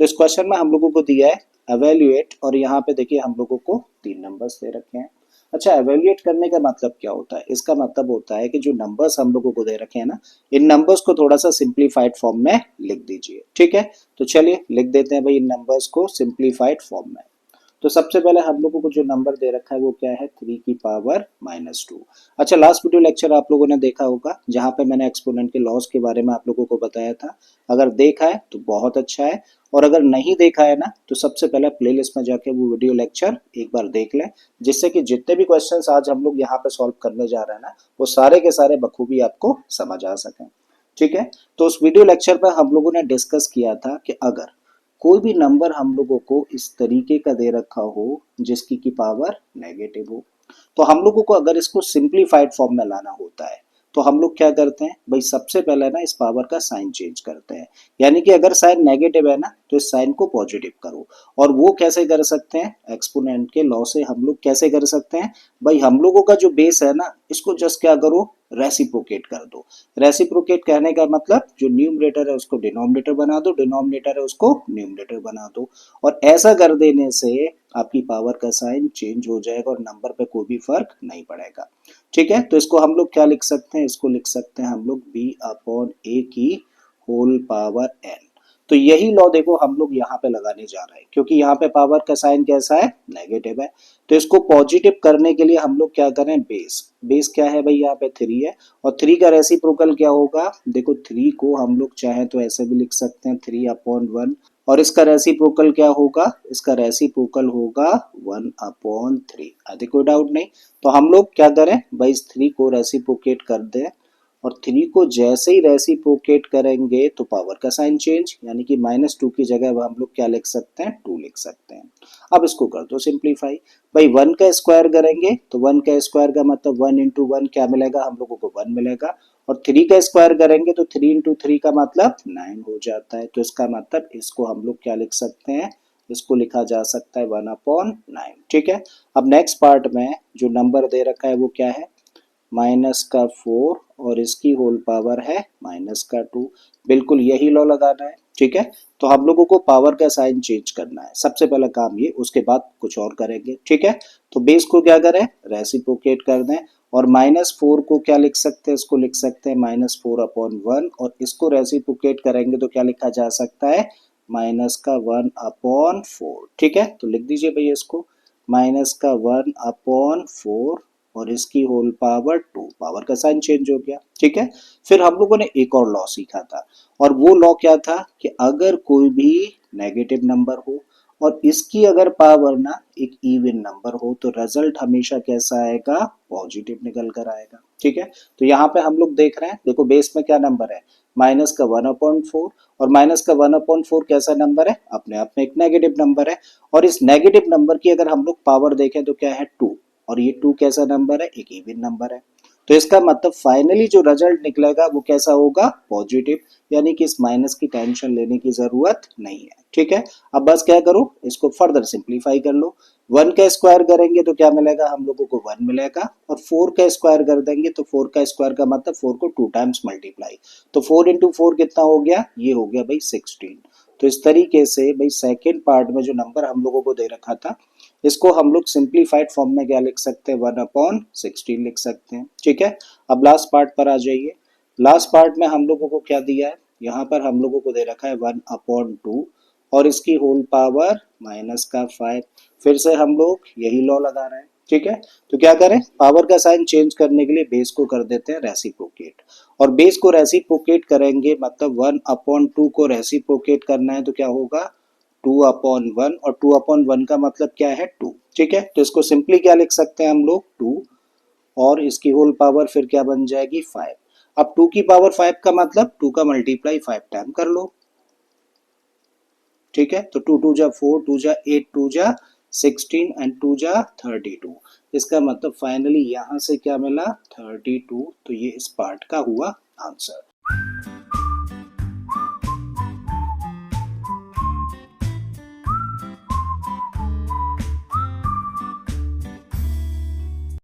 तो इस क्वेश्चन में हम लोगों को दिया है एवेल्युएट, और यहाँ पे देखिए हम लोगों को 3 नंबर्स दे रखे हैं। अच्छा, एवेल्युएट करने का मतलब क्या होता है? इसका मतलब होता है कि जो नंबर्स हम लोगों को दे रखे हैं ना, इन नंबर्स को थोड़ा सा सिंप्लीफाइड फॉर्म में लिख दीजिए। ठीक है, तो चलिए लिख देते हैं भाई इन नंबर्स को सिंप्लीफाइड फॉर्म में। तो सबसे पहले हम लोगों को जो नंबर दे रखा है वो क्या है, 3⁻²। अच्छा, लास्ट वीडियो लेक्चर आप लोगों ने देखा होगा जहां पे मैंने एक्सपोनेंट के लॉस के बारे में आप लोगों को बताया था। अगर देखा है तो बहुत अच्छा है, और अगर नहीं देखा है ना तो सबसे पहले प्लेलिस्ट में जाके वो वीडियो लेक्चर एक बार देख लें, जिससे कि जितने भी क्वेश्चंस आज हम लोग यहाँ पे सॉल्व करने जा रहे हैं ना, वो सारे के सारे बखूबी आपको समझ आ सकें। ठीक है, तो उस वीडियो लेक्चर पर हम लोगों ने डिस्कस किया था कि अगर कोई भी नंबर हम लोगों को इस तरीके का दे रखा हो जिसकी की पावर नेगेटिव हो, तो हम लोगों को अगर इसको सिंप्लीफाइड फॉर्म में लाना होता है तो हम लोग क्या करते हैं भाई, सबसे पहले ना इस पावर का साइन चेंज करते हैं। यानी कि अगर साइन नेगेटिव है ना तो इस साइन को पॉजिटिव करो। और वो कैसे कर सकते हैं, एक्सपोनेंट के लॉ से हम लोग कैसे कर सकते हैं भाई, हम लोगों का जो बेस है ना इसको जस्ट क्या करो, रेसिप्रोकेट कर दो। रेसिप्रोकेट कहने का मतलब जो न्यूमरेटर है उसको डिनोमिनेटर बना दो, डिनोमिनेटर है उसको न्यूमरेटर बना दो। और ऐसा कर देने से आपकी पावर का साइन चेंज हो जाएगा और नंबर पे कोई भी फर्क नहीं पड़ेगा। ठीक है, तो इसको हम लोग क्या लिख सकते हैं, इसको लिख सकते हैं हम लोग b/a की होल पावर n। तो यही लॉ देखो हम लोग यहाँ पे लगाने जा रहे हैं, क्योंकि यहाँ पे पावर का साइन कैसा है, नेगेटिव है। तो इसको पॉजिटिव करने के लिए हम लोग क्या करें, बेस बेस क्या है भाई, यहाँ पे 3 है, और 3 का रेसिप्रोकल क्या होगा, देखो 3 को हम लोग चाहे तो ऐसे भी लिख सकते हैं 3/1, और इसका रेसिप्रोकल क्या होगा, इसका रेसिप्रोकल होगा 1/3। आदि कोई डाउट नहीं। तो हम लोग क्या करें भाई, इस 3 को रेसिप्रोकेट कर दें, और 3 को जैसे ही रेसिप्रोकेट करेंगे तो पावर का साइन चेंज, यानी कि -2 की जगह हम लोग क्या लिख सकते हैं, 2 लिख सकते हैं। अब इसको कर दो सिंप्लीफाई। भाई 1 का स्क्वायर करेंगे तो 1 का स्क्वायर का मतलब 1 इंटू 1 क्या मिलेगा, हम लोगों को 1 मिलेगा। और 3 का स्क्वायर करेंगे तो 3 इंटू 3 का मतलब 9 हो जाता है। तो इसका मतलब इसको हम लोग क्या लिख सकते हैं, इसको लिखा जा सकता है 1/9। ठीक है, अब नेक्स्ट पार्ट में जो नंबर दे रखा है वो क्या है, -4, और इसकी होल पावर है -2। बिल्कुल यही लॉ लगाना है। ठीक है, तो हम लोगों को पावर का साइन चेंज करना है, सबसे पहला काम ये, उसके बाद कुछ और करेंगे। ठीक है, तो बेस को क्या करें, रेसिप्रोकेट कर दें, और -4 को क्या लिख सकते हैं, इसको लिख सकते हैं -4/1, और इसको रेसिप्रोकेट करेंगे तो क्या लिखा जा सकता है, -1/4। ठीक है, तो लिख दीजिए भैया इसको, -1/4, और इसकी होल पावर 2, पावर का साइन चेंज हो गया। ठीक है, फिर हम लोगों ने एक और लॉ सीखा था, और वो लॉ क्या था कि अगर कोई भी नेगेटिव नंबर हो और इसकी अगर पावर ना एक इवन नंबर हो तो रिजल्ट हमेशा कैसा आएगा, पॉजिटिव निकल कर आएगा। ठीक है, तो यहाँ पे हम लोग देख रहे हैं, देखो बेस में क्या नंबर है, -1/4, और -1/4 कैसा नंबर है, अपने आप में एक नेगेटिव नंबर है। और इस नेगेटिव नंबर की अगर हम लोग पावर देखें तो क्या है, 2, और ये 2 कैसा नंबर है, एक इवन नंबर है। तो इसका मतलब फाइनली जो रिजल्ट निकलेगा वो कैसा होगा, पॉजिटिव, यानी कि इस माइनस की टेंशन लेने की जरूरत नहीं है। ठीक है, अब बस क्या करो, इसको फर्दर सिंप्लीफाई कर लो। 1 का स्क्वायर करेंगे तो क्या मिलेगा, हम लोगों को 1 मिलेगा, और 4 का स्क्वायर कर देंगे तो 4 का स्क्वायर का मतलब 4 को 2 टाइम्स मल्टीप्लाई, तो 4 इंटू 4 कितना हो गया, ये हो गया भाई 16। तो इस तरीके से भाई सेकेंड पार्ट में जो नंबर हम लोगों को दे रखा था, इसको हम लोग सिंप्लीफाइड फॉर्म में क्या लिख सकते हैं, 1/16 लिख सकते हैं। ठीक है, अब लास्ट पार्ट पर आ जाइए। लास्ट पार्ट में हम लोगों को क्या दिया है, यहाँ पर हम लोगों को दे रखा है 1/2, और इसकी होल पावर -5। फिर से हम लोग यही लॉ लगा रहे हैं। ठीक है, तो क्या करें, पावर का साइन चेंज करने के लिए बेस को कर देते हैं रेसिप्रोकेट, और बेस को रेसिप्रोकेट करेंगे मतलब 1/2 को रेसिप्रोकेट करना है तो क्या होगा, 2/1, और 2/1 का मतलब क्या है, 2। ठीक है, तो इसको सिंपली क्या लिख सकते हैं हम लोग, 2, और इसकी होल पावर फिर क्या बन जाएगी, 5। अब 2 की पावर 5 का मतलब 2 का मल्टीप्लाई 5 टाइम कर लो। ठीक है, तो 2 2 जा 4, 2 जा 8, 2 जा 16, एंड 2 जा 32। इसका मतलब फाइनली यहां से क्या मिला, 32। तो ये इस पार्ट का हुआ आंसर।